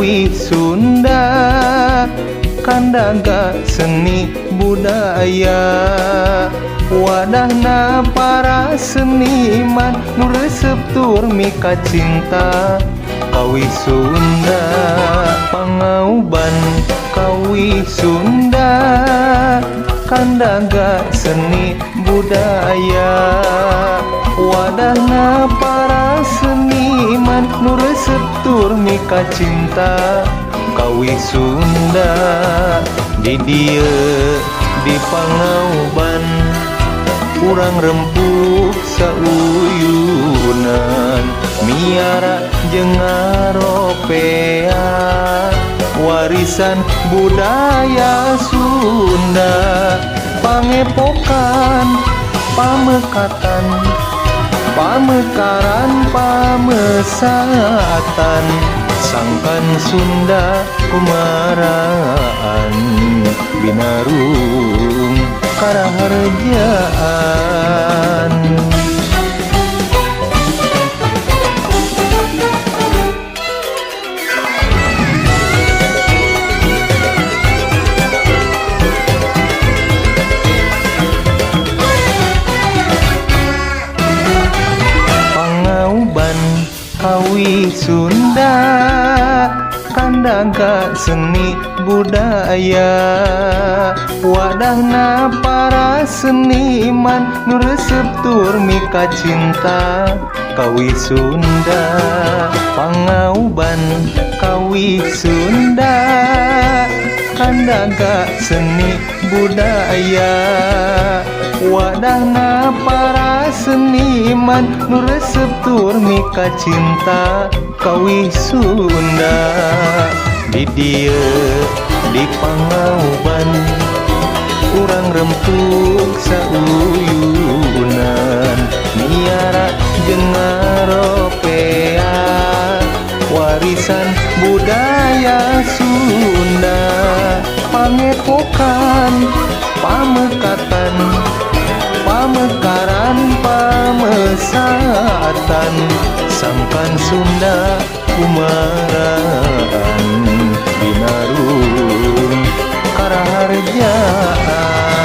kawi Sunda kandaga seni budaya wadahna para seniman nu resep tur mika cinta kawi Sunda pangauban kawi Sunda kandaga seni budaya wadahna para seniman nu resep tur mika cinta kawi Sunda di dieu di pangauban urang rempuk sauyunan miara jeung ngaropea warisan budaya Sunda pangepokan pamekatan pamekaran pamesatan sangkan Sunda kumaraan binarung karaharjaan pangauban kawi Sunda kandaga seni budaya wadahna para seniman nu resep tur mika cinta kawi Sunda pangauban kawi Sunda kandaga seni budaya wadahna para seniman nu resep tur mika cinta kawi Sunda di dieu di pangauban urang rempuk sauyunan miara jeung ngaropea warisan budaya Sunda pangepokan pamekatan pamekaran pamesatan sangkan Sunda kumaraan binarung karaharjaan